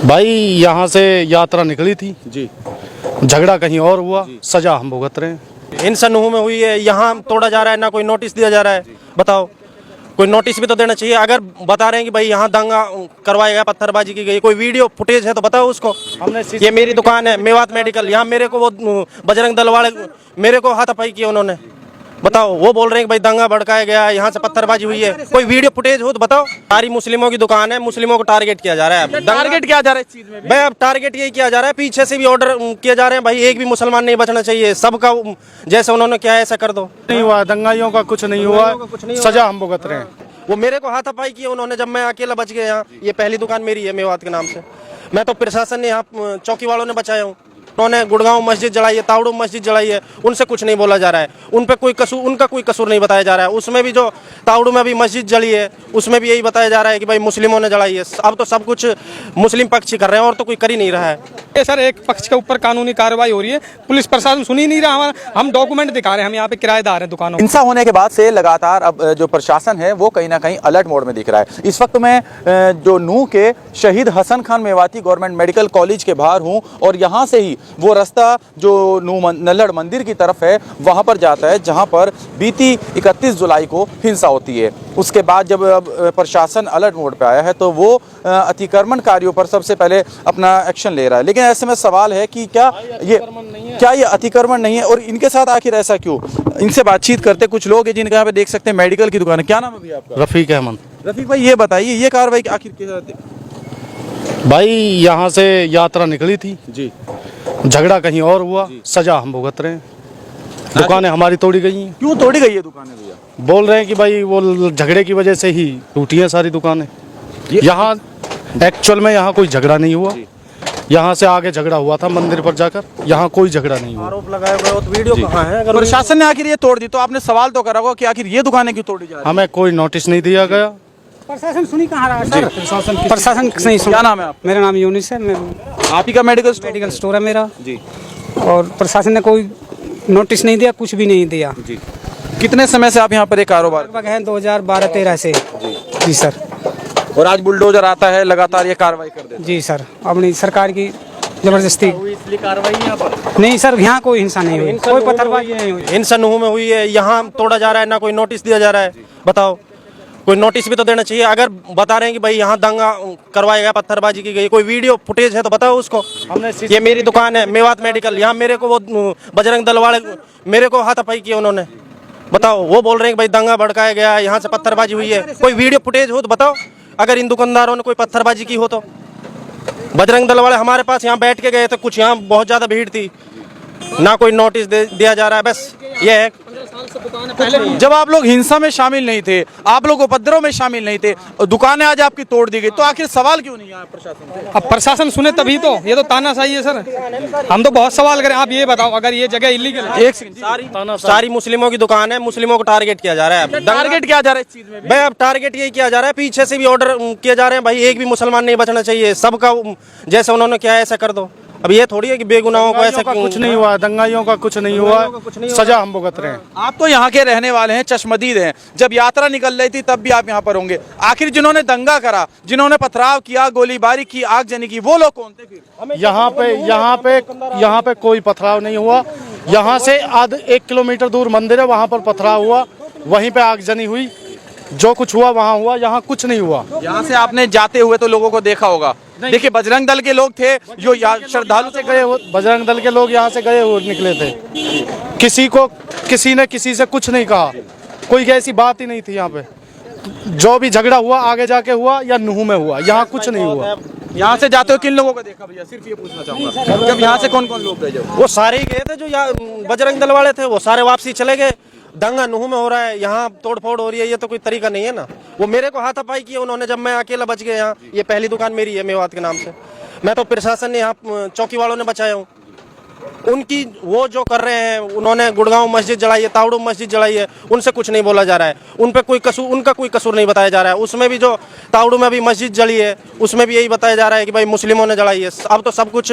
भाई यहाँ से यात्रा निकली थी जी, झगड़ा कहीं और हुआ, सजा हम भुगत रहे हैं। हिंसा नुहू में हुई है, यहाँ तोड़ा जा रहा है, ना कोई नोटिस दिया जा रहा है। बताओ, कोई नोटिस भी तो देना चाहिए। अगर बता रहे हैं कि भाई यहाँ दंगा करवाया गया, पत्थरबाजी की गई, कोई वीडियो फुटेज है तो बताओ उसको। ये मेरी दुकान है मेवात मेडिकल, यहाँ मेरे को वो बजरंग दल वाले मेरे को हाथापाई किया उन्होंने। बताओ, वो बोल रहे हैं कि भाई दंगा भड़काया गया, यहाँ से पत्थरबाजी हुई है, कोई वीडियो फुटेज हो तो बताओ। सारी मुस्लिमों की दुकान है, मुस्लिमों को टारगेट किया जा रहा है। टारगेट किया जा रहा है इस चीज में भी? भाई अब टारगेट यही किया जा रहा है, पीछे से भी ऑर्डर किए जा रहे हैं, भाई एक भी मुसलमान नहीं बचना चाहिए, सबका जैसे उन्होंने क्या ऐसा कर दो। नहीं हुआ, दंगाइयों का कुछ नहीं हुआ, सजा हम भुगत रहे हैं। वो मेरे को हाथापाई किया उन्होंने जब मैं अकेला बच गया यहाँ। ये पहली दुकान मेरी है मेवात के नाम से। मैं तो प्रशासन ने यहाँ चौकी वालों ने बचाया हूँ। उन्होंने गुड़गांव मस्जिद जलाई है, तावड़ू मस्जिद जलाई है, उनसे कुछ नहीं बोला जा रहा है। उन पे कोई कसूर, उनका कोई कसूर नहीं बताया जा रहा है। उसमें भी जो तावड़ू में भी मस्जिद जली है, उसमें भी यही बताया जा रहा है कि भाई मुस्लिमों ने जलाई है। अब तो सब कुछ मुस्लिम पक्ष ही कर रहे हैं और तो कोई कर ही नहीं रहा है। ये सर एक पक्ष के ऊपर कानूनी कार्रवाई हो रही है, पुलिस प्रशासन सुन ही नहीं रहा हमारा। हम डॉक्यूमेंट दिखा रहे हैं, हम यहाँ पे किराएदार हैं दुकानों। हिंसा होने के बाद से लगातार अब जो प्रशासन है वो कहीं ना कहीं अलर्ट मोड में दिख रहा है। इस वक्त मैं जो नूह के Shaheed Hasan Khan Mewati government medical college के बाहर हूँ और यहाँ से ही वो रास्ता जो नूह नल्लड़ मंदिर की तरफ है वहाँ पर जाता है, जहाँ पर बीती 31 जुलाई को हिंसा होती है। उसके बाद जब प्रशासन अलर्ट मोड पे आया है तो वो अतिक्रमणकारियों पर सबसे पहले अपना एक्शन ले रहा है। लेकिन ऐसे में सवाल है कि क्या ये अतिक्रमण नहीं है और इनके साथ आखिर ऐसा क्यों? इनसे बातचीत करते कुछ लोग हैं जिनका यहाँ पे देख सकते हैं मेडिकल की दुकान है। क्या नाम है भैया आपका? रफीक अहमद। रफीक भाई, ये बताइए ये कार्रवाई आखिर किस? भाई यहाँ से यात्रा निकली थी जी, झगड़ा कहीं और हुआ, सजा हम भुगत रहे हैं। दुकानें हमारी तोड़ी गई हैं। क्यों तोड़ी गई है दुकानें भैया? बोल रहे हैं कि भाई वो झगड़े की वजह से ही टूटी हैं सारी दुकानें। यहाँ एक्चुअल में यहाँ कोई झगड़ा नहीं हुआ, यहाँ से आगे झगड़ा हुआ था मंदिर पर जाकर, यहाँ कोई झगड़ा नहीं हुआ। आरोप लगाए हुए तो वीडियो कहाँ है? अगर प्रशासन ने आखिर ये तोड़ दी तो आपने सवाल तो करा होगा कि आखिर ये दुकानें क्यों तोड़ी जा रही हमें कोई नोटिस नहीं दिया गया। प्रशासन सुनी कहाँ रहा है सर? प्रशासन नहीं सुन। क्या नाम है आप? मेरा नाम यूनिस है, आप ही का मेडिकल स्टोर है मेरा जी। और प्रशासन ने कोई नोटिस नहीं दिया, कुछ भी नहीं दिया जी। कितने समय से आप यहाँ पर ये कारोबार? लगभग है 2012-13 से। जी सर। और आज बुलडोजर आता है लगातार ये कार्रवाई कर देता है? जी सर, अपनी सरकार की जबरदस्ती। इसलिए कार्रवाई यहाँ पर नहीं सर, यहाँ कोई हिंसा नहीं हुई, कोई पत्थरबाजी नहीं हुई। हिंसा नुहू में हुई है, यहाँ तोड़ा जा रहा है, ना कोई नोटिस दिया जा रहा है। बताओ, कोई नोटिस भी तो देना चाहिए। अगर बता रहे हैं कि भाई यहाँ दंगा करवाया गया, पत्थरबाजी की गई, कोई वीडियो फुटेज है तो बताओ उसको। ये मेरी दुकान है मेवात मेडिकल, यहाँ मेरे को वो बजरंग दल वाले मेरे को हाथापाई किया उन्होंने। बताओ, वो बोल रहे हैं कि भाई दंगा भड़काया गया, यहाँ से पत्थरबाजी हुई है, कोई वीडियो फुटेज हो तो बताओ। अगर इन दुकानदारों ने कोई पत्थरबाजी की हो तो। बजरंग दल वाले हमारे पास यहाँ बैठ के गए थे, कुछ यहाँ बहुत ज़्यादा भीड़ थी, ना कोई नोटिस दिया जा रहा है। बस ये है। जब आप लोग हिंसा में शामिल नहीं थे, आप लोग उपद्रव में शामिल नहीं थे, दुकानें आज आपकी तोड़ दी गई, तो आखिर सवाल क्यों नहीं है प्रशासन से? अब प्रशासन सुने तभी तो, ये तो तानाशाही है सर। हम तो बहुत सवाल करें, आप ये बताओ अगर ये जगह इलीगल है। एक सेकंड, सारी मुस्लिमों की दुकान है, मुस्लिमों को टारगेट किया जा रहा है। टारगेट किया जा रहा है इस चीज में भी? भाई अब टारगेट यही किया जा रहा है, पीछे से भी ऑर्डर किए जा रहे हैं, भाई एक भी मुसलमान नहीं बचना चाहिए, सबका जैसे उन्होंने क्या ऐसा कर दो। अब ये थोड़ी है कि बेगुनाहों को ऐसा कुछ नहीं हुआ, दंगाइयों का कुछ नहीं हुआ, सजा हम भुगत रहे हैं। आप तो यहाँ के रहने वाले हैं, चश्मदीद हैं, जब यात्रा निकल रही थी तब भी आप यहाँ पर होंगे। आखिर जिन्होंने दंगा करा, जिन्होंने पथराव किया, गोलीबारी की, आगजनी की, वो लोग कौन थे फिर? यहाँ पे कोई पथराव नहीं हुआ। यहाँ से आध 1 किलोमीटर दूर मंदिर है, वहाँ पर पथराव हुआ, वहीं पे आगजनी हुई, जो कुछ हुआ वहाँ हुआ, यहाँ कुछ नहीं हुआ। यहाँ से आपने जाते हुए तो लोगों को देखा होगा, देखिए बजरंग दल के लोग थे जो श्रद्धालु से गए, बजरंग दल के लोग यहाँ से गए हुए निकले थे। किसी ने किसी से कुछ नहीं कहा, कोई ऐसी बात ही नहीं थी। यहाँ पे जो भी झगड़ा हुआ आगे जाके हुआ या नूह में हुआ, यहाँ कुछ नहीं हुआ। यहाँ से जाते हो किन लोगों को देखा भैया? सिर्फ ये पूछना चाहूंगा, जब यहाँ से कौन कौन लोग गए? वो सारे ही गए थे जो यहाँ बजरंग दल वाले थे, वो सारे वापसी चले गए। दंगा नूह में हो रहा है, यहाँ तोड़फोड़ हो रही है, ये तो कोई तरीका नहीं है ना। वो मेरे को हाथापाई किया उन्होंने जब मैं अकेला बच गया यहाँ। ये पहली दुकान मेरी है मेवात के नाम से। मैं तो प्रशासन ने यहाँ चौकी वालों ने बचाया हूँ। उनकी वो जो कर रहे हैं, उन्होंने गुड़गांव मस्जिद जलाई है, तावड़ू मस्जिद जलाई है, उनसे कुछ नहीं बोला जा रहा है। उन पे कोई कसूर, उनका कोई कसूर नहीं बताया जा रहा है। उसमें भी जो तावड़ू में भी मस्जिद जली है, उसमें भी यही बताया जा रहा है कि भाई मुस्लिमों ने जलाई है। अब तो सब कुछ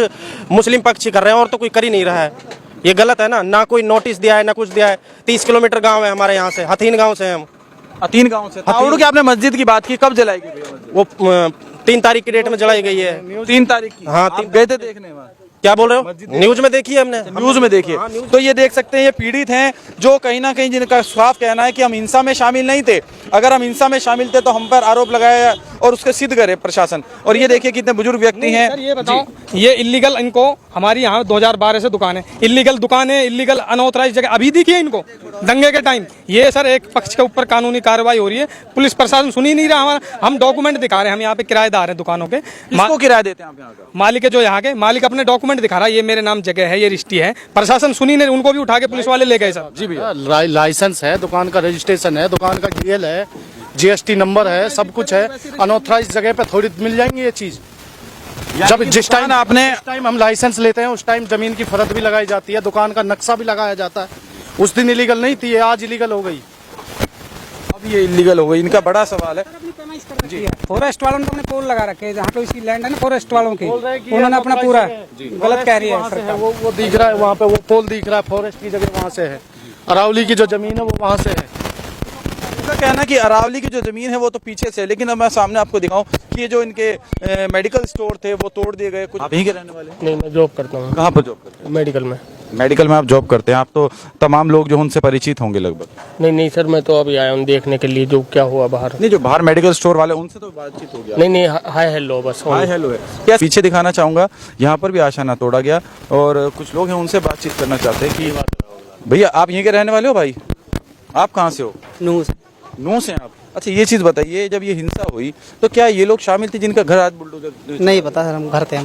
मुस्लिम पक्ष ही कर रहे हैं और तो कोई कर ही नहीं रहा है। ये गलत है ना, ना कोई नोटिस दिया है ना कुछ दिया है। 30 किलोमीटर गांव है हमारे यहाँ से, हथीन गांव से हम। हथीन गांव से? तावड़ू की आपने मस्जिद की बात की, कब जलाएगी? वो 3 तारीख की डेट में जलाई गई है। 3 तारीख की? हाँ, आप गए थे देखने वहाँ? क्या बोल रहे हो? न्यूज में देखी है हमने। न्यूज में देखिए। तो ये देख सकते हैं, ये पीड़ित हैं जो कहीं ना कहीं जिनका साफ कहना है कि हम हिंसा में शामिल नहीं थे। अगर हम हिंसा में शामिल थे तो हम पर आरोप लगाया और उसके सिद्ध करे प्रशासन। और ये देखिए कितने बुजुर्ग व्यक्ति हैं। सर ये बताओ, ये इलीगल इनको हमारी यहाँ 2012 से दुकान है, इलीगल दुकान है, इलीगल अनऑथराइज जगह अभी दिखी है इनको दंगे के टाइम। ये सर एक पक्ष के ऊपर कानूनी कार्रवाई हो रही है, पुलिस प्रशासन सुन ही नहीं रहा हमारा। हम डॉक्यूमेंट दिखा रहे हैं, हम यहाँ पे किराएदार हैं दुकानों के। किसको किराया देते हैं आप यहाँ का? मालिक है जो यहाँ के, मालिक अपने डॉक्यूमेंट दिखा रहा है, ये मेरे नाम जगह है, ये रिश्ती है। प्रशासन सुनी नहीं, उनको भी उठा के पुलिस वाले ले गए सर। जी भैया। लाइसेंस है, दुकान का रजिस्ट्रेशन है, दुकान का डीएल है, जीएसटी नंबर है, सब कुछ है। अनऑथराइज जगह पे थोड़ी मिल जाएंगी ये चीज। जब जिस टाइम हम लाइसेंस लेते हैं उस टाइम जमीन की फरद भी लगाई जाती है, दुकान का नक्शा भी लगाया जाता है। उस दिन इलीगल नहीं थी, आज इलीगल हो गई। अब ये इलीगल हो गई, इनका बड़ा सवाल है। फॉरेस्ट वालों ने अपने पोल लगा रखे हैं, जहाँ पे उसकी लैंड है ना फॉरेस्ट वालों की, उन्होंने अपना पूरा गलत कह रही है सरकार। वो दिख रहा है वहाँ पे, वो पोल दिख रहा है, फॉरेस्ट की जगह वहाँ से है। अरावली की जो जमीन है वो वहाँ से है। उनका कहना कि अरावली की जो जमीन है वो तो पीछे से है, लेकिन अब मैं सामने आपको दिखाऊं कि ये जो इनके मेडिकल स्टोर थे वो तोड़ दिए गए। कुछ आप यहीं के रहने वाले? नहीं, मैं जॉब करता हूँ कहाँ पर जॉब करते हैं? मेडिकल में। मेडिकल में आप जॉब करते हैं? आप तो तमाम लोग जो उनसे परिचित होंगे लगभग। नहीं नहीं सर, मैं तो अभी आया हूँ देखने के लिए जो क्या हुआ बाहर। नहीं, जो बाहर मेडिकल स्टोर वाले उनसे तो बातचीत हो गया? नहीं नहीं, हाय हेलो बस। हाय हेलो है क्या? पीछे दिखाना चाहूंगा, यहाँ पर भी आशाना तोड़ा गया और कुछ लोग हैं उनसे बातचीत करना चाहते हैं कि भैया आप यहीं के रहने वाले हो? भाई आप कहाँ से हो? नूह से। नूह से आप? अच्छा, ये चीज बताइए, जब ये हिंसा हुई तो क्या ये लोग शामिल थे जिनका घर आज बुलडोजर? नहीं पता सर, हम घर थे।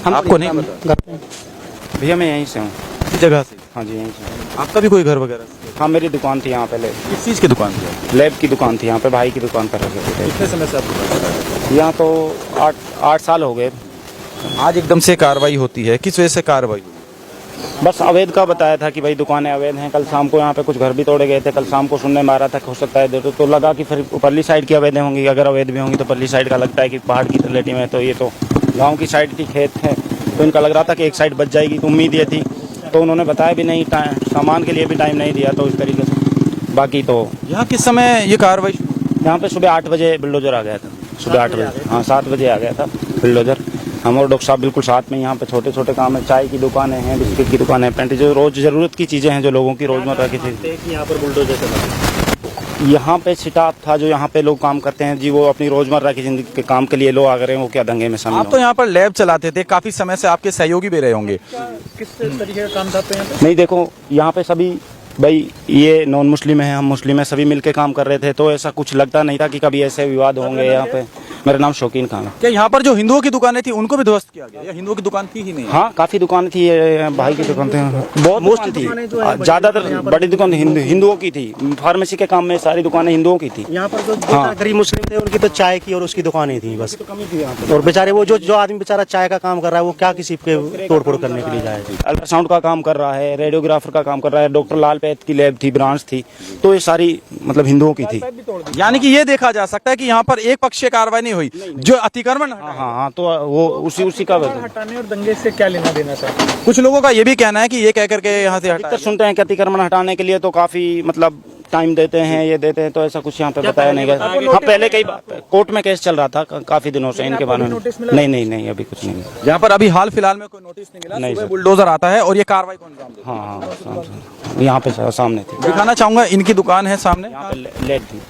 हम आपको नहीं पता? घर पे। भैया मैं यहीं से हूँ। इसी जगह से? हाँ जी, यहीं से। आपका भी कोई घर वगैरह? हाँ, मेरी दुकान थी यहाँ पहले। किस चीज़ की दुकान थी? लैब की दुकान थी यहाँ पे, भाई की दुकान पर रखे थे। कितने समय से आपको? यहाँ तो 8 साल हो गए। आज एकदम से कार्रवाई होती है, किस वजह से कार्रवाई हुई? बस अवैध का बताया था कि भाई दुकानें अवैध हैं। कल शाम को यहाँ पे कुछ घर भी तोड़े गए थे। कल शाम को सुनने में आ रहा था कि हो सकता है तो लगा कि फिर परली साइड की अवैध होंगी। अगर अवैध भी होंगी तो परली साइड का लगता है कि पहाड़ की तलहटी में, तो ये तो गाँव की साइड थी, खेत है, तो इनका लग रहा था कि एक साइड बच जाएगी, तो उम्मीद ये थी। तो उन्होंने बताया भी नहीं, सामान के लिए भी टाइम नहीं दिया, तो इस तरीके से। बाकी तो यहाँ किस समय ये कार्रवाई? यहाँ पे सुबह 8 बजे बुलडोजर आ गया था। सुबह 8 बजे, हाँ 7 बजे आ गया था बुलडोजर। हम और डॉक्टर साहब बिल्कुल साथ में। यहाँ पे छोटे छोटे काम है, चाय की दुकानें हैं, बिस्किट की दुकान है, पेंट, जो रोज ज़रूरत की चीज़ें हैं, जो लोगों की रोजमर्रा की चीज़। यहाँ पर बुलडोजर चला, यहाँ पे स्टाफ था जो यहाँ पे लोग काम करते हैं जी, वो अपनी रोजमर्रा की जिंदगी के काम के लिए लोग आ गए हैं, वो क्या दंगे में शामिल आप तो यहाँ पर लैब चलाते थे, काफी समय से आपके सहयोगी भी रहे होंगे। किस तरीके का काम था यहाँ पे? नहीं, देखो यहाँ पे सभी भाई ये नॉन मुस्लिम है, हम मुस्लिम है, सभी मिलके काम कर रहे थे, तो ऐसा कुछ लगता नहीं था कि कभी ऐसे विवाद होंगे यहाँ पे। मेरा नाम शौकीन खान है। क्या यहाँ पर जो हिंदुओं की दुकानें थी उनको भी ध्वस्त किया गया या हिंदुओं की दुकान थी ही नहीं? हाँ, काफी दुकान थी, ये भाई की दुकान थी, बहुत मोस्ट थी, ज्यादातर बड़ी दुकान हिंदुओं की थी। फार्मेसी के काम में सारी दुकानें हिंदुओं की थी। यहाँ पर जो गरीब मुस्लिम थे उनकी तो चाय की और उसकी दुकानें थी बस। और बेचारे वो जो आदमी बेचारा चाय का काम कर रहा है, वो क्या किसी के तोड़ फोड़ करने के लिए जाए? अल्ट्रासाउंड का काम कर रहा है, रेडियोग्राफर का काम कर रहा है, डॉक्टर लाल पैथ की लैब थी, ब्रांच थी, तो ये सारी मतलब हिंदुओं की थी। यानी कि ये देखा जा सकता है कि यहाँ पर एक पक्षीय कार्रवाई नहीं हुई, जो अतिक्रमण हाँ, तो वो उसी का हटाने और दंगे से क्या लेना देना सर? कुछ लोगों का ये भी कहना है कि ये कह करके यहाँ से हटा। सुनते हैं कि अतिक्रमण हटाने के लिए तो काफी मतलब टाइम देते हैं, ये देते हैं, तो ऐसा कुछ यहाँ पे बताया नहीं गया। हाँ, पहले कई कोर्ट में केस चल रहा था काफी दिनों से इनके बारे में। नहीं, अभी कुछ नहीं। यहाँ पर अभी हाल फिलहाल में कोई नोटिस नहीं मिला? नहीं, सुबह बुलडोजर आता है और ये कार्रवाई कौन अंजाम देता है? हाँ, यहाँ पे सामने थी। दिखाना चाहूंगा, इनकी दुकान है सामने, लेट थी।